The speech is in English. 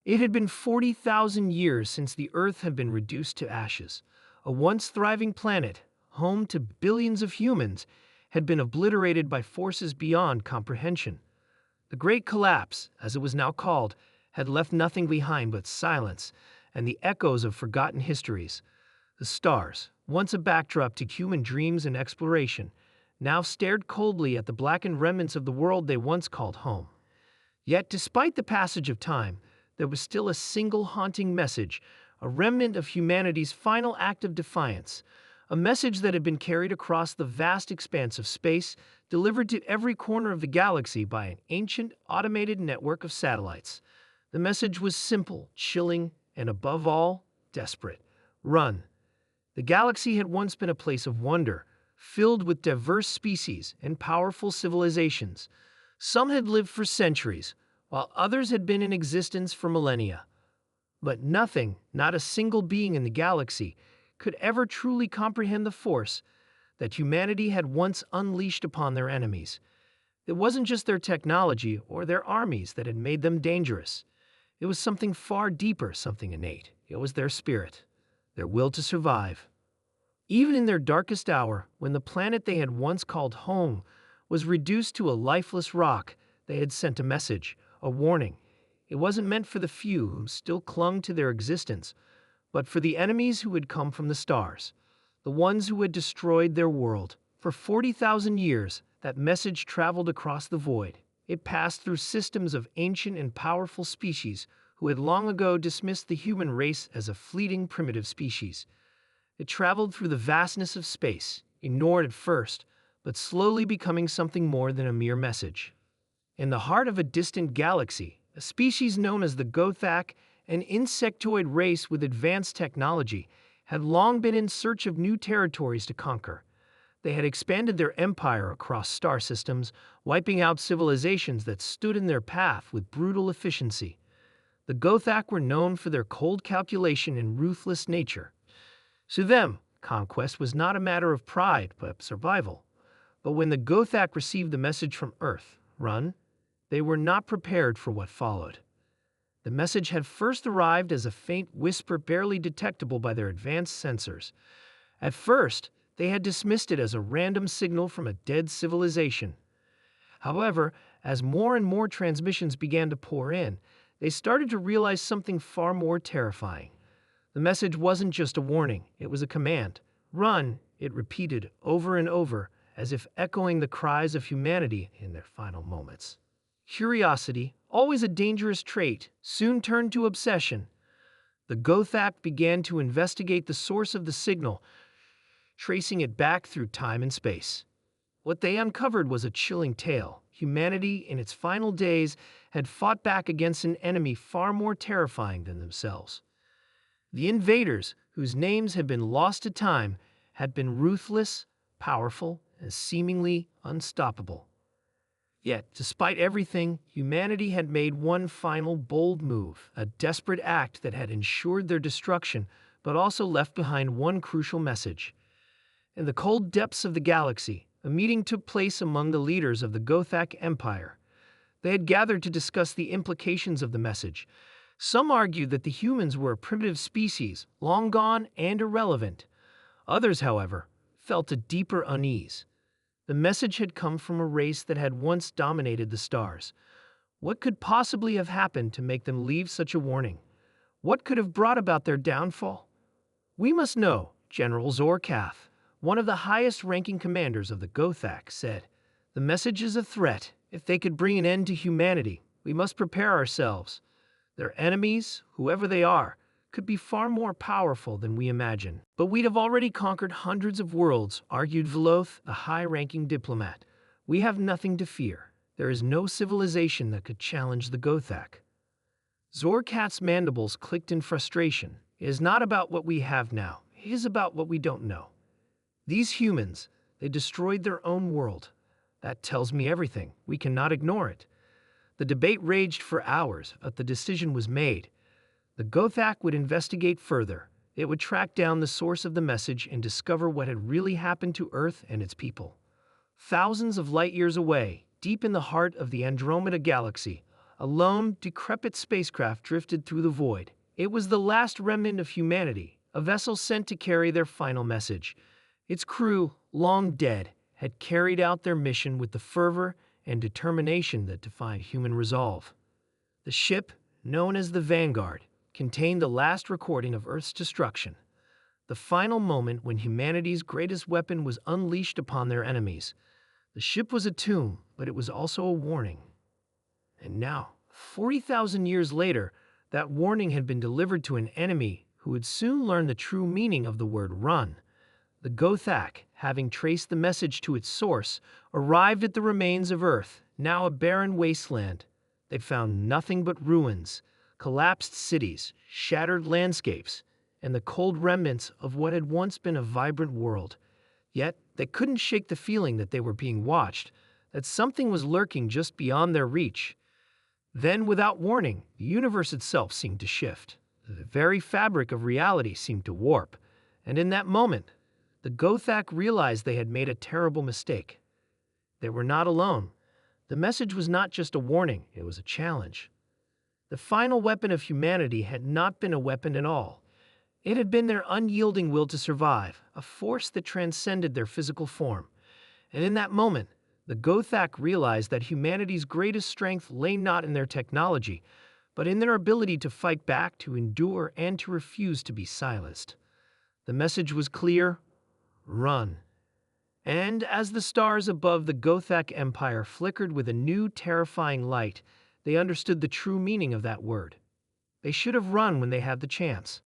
It had been 40,000 years since the Earth had been reduced to ashes. A once thriving planet, home to billions of humans, had been obliterated by forces beyond comprehension. The Great Collapse, as it was now called, had left nothing behind but silence and the echoes of forgotten histories. The stars, once a backdrop to human dreams and exploration, now stared coldly at the blackened remnants of the world they once called home. Yet, despite the passage of time, there was still a single haunting message, a remnant of humanity's final act of defiance, a message that had been carried across the vast expanse of space, delivered to every corner of the galaxy by an ancient, automated network of satellites. The message was simple, chilling, and above all, desperate. Run. The galaxy had once been a place of wonder, filled with diverse species and powerful civilizations. Some had lived for centuries, while others had been in existence for millennia. But nothing, not a single being in the galaxy, could ever truly comprehend the force that humanity had once unleashed upon their enemies. It wasn't just their technology or their armies that had made them dangerous. It was something far deeper, something innate. It was their spirit, their will to survive. Even in their darkest hour, when the planet they had once called home was reduced to a lifeless rock, they had sent a message, a warning. It wasn't meant for the few who still clung to their existence, but for the enemies who had come from the stars, the ones who had destroyed their world. For 40,000 years, that message traveled across the void. It passed through systems of ancient and powerful species who had long ago dismissed the human race as a fleeting primitive species. It traveled through the vastness of space, ignored at first, but slowly becoming something more than a mere message. In the heart of a distant galaxy, a species known as the Gothak, an insectoid race with advanced technology, had long been in search of new territories to conquer. They had expanded their empire across star systems, wiping out civilizations that stood in their path with brutal efficiency. The Gothak were known for their cold calculation and ruthless nature. To them, conquest was not a matter of pride, but survival. But when the Gothak received the message from Earth, run, they were not prepared for what followed. The message had first arrived as a faint whisper barely detectable by their advanced sensors. At first, they had dismissed it as a random signal from a dead civilization. However, as more and more transmissions began to pour in, they started to realize something far more terrifying. The message wasn't just a warning, it was a command. Run, it repeated over and over, as if echoing the cries of humanity in their final moments. Curiosity, always a dangerous trait, soon turned to obsession. The Gothak began to investigate the source of the signal, tracing it back through time and space. What they uncovered was a chilling tale. Humanity, in its final days, had fought back against an enemy far more terrifying than themselves. The invaders, whose names had been lost to time, had been ruthless, powerful, and seemingly unstoppable. Yet, despite everything, humanity had made one final bold move, a desperate act that had ensured their destruction, but also left behind one crucial message. In the cold depths of the galaxy, a meeting took place among the leaders of the Gothak Empire. They had gathered to discuss the implications of the message. Some argued that the humans were a primitive species, long gone and irrelevant. Others, however, felt a deeper unease. The message had come from a race that had once dominated the stars. What could possibly have happened to make them leave such a warning? What could have brought about their downfall? "We must know," General Zorkath, one of the highest-ranking commanders of the Gothak, said. "The message is a threat. If they could bring an end to humanity, we must prepare ourselves. Their enemies, whoever they are, could be far more powerful than we imagine. But we'd have already conquered hundreds of worlds," argued Veloth, a high-ranking diplomat. "We have nothing to fear. There is no civilization that could challenge the Gothak." Zorkath's mandibles clicked in frustration. "It is not about what we have now. It is about what we don't know. These humans, they destroyed their own world. That tells me everything. We cannot ignore it." The debate raged for hours, but the decision was made. The Gothak would investigate further. It would track down the source of the message and discover what had really happened to Earth and its people. Thousands of light years away, deep in the heart of the Andromeda Galaxy, A lone, decrepit spacecraft drifted through the void. It was the last remnant of humanity, a vessel sent to carry their final message. Its crew, long dead, had carried out their mission with the fervor and determination that define human resolve. The ship, known as the Vanguard, contained the last recording of Earth's destruction, the final moment when humanity's greatest weapon was unleashed upon their enemies. The ship was a tomb, but it was also a warning. And now, 40,000 years later, that warning had been delivered to an enemy who would soon learn the true meaning of the word run. The Gothak, having traced the message to its source, arrived at the remains of Earth, now a barren wasteland. They found nothing but ruins, collapsed cities, shattered landscapes, and the cold remnants of what had once been a vibrant world. Yet, they couldn't shake the feeling that they were being watched, that something was lurking just beyond their reach. Then, without warning, the universe itself seemed to shift. The very fabric of reality seemed to warp. And in that moment, the Gothak realized they had made a terrible mistake. They were not alone. The message was not just a warning, it was a challenge. The final weapon of humanity had not been a weapon at all. It had been their unyielding will to survive, a force that transcended their physical form. And in that moment, the Gothak realized that humanity's greatest strength lay not in their technology, but in their ability to fight back, to endure, and to refuse to be silenced. The message was clear: run. And as the stars above the Gothak Empire flickered with a new, terrifying light, they understood the true meaning of that word. They should have run when they had the chance.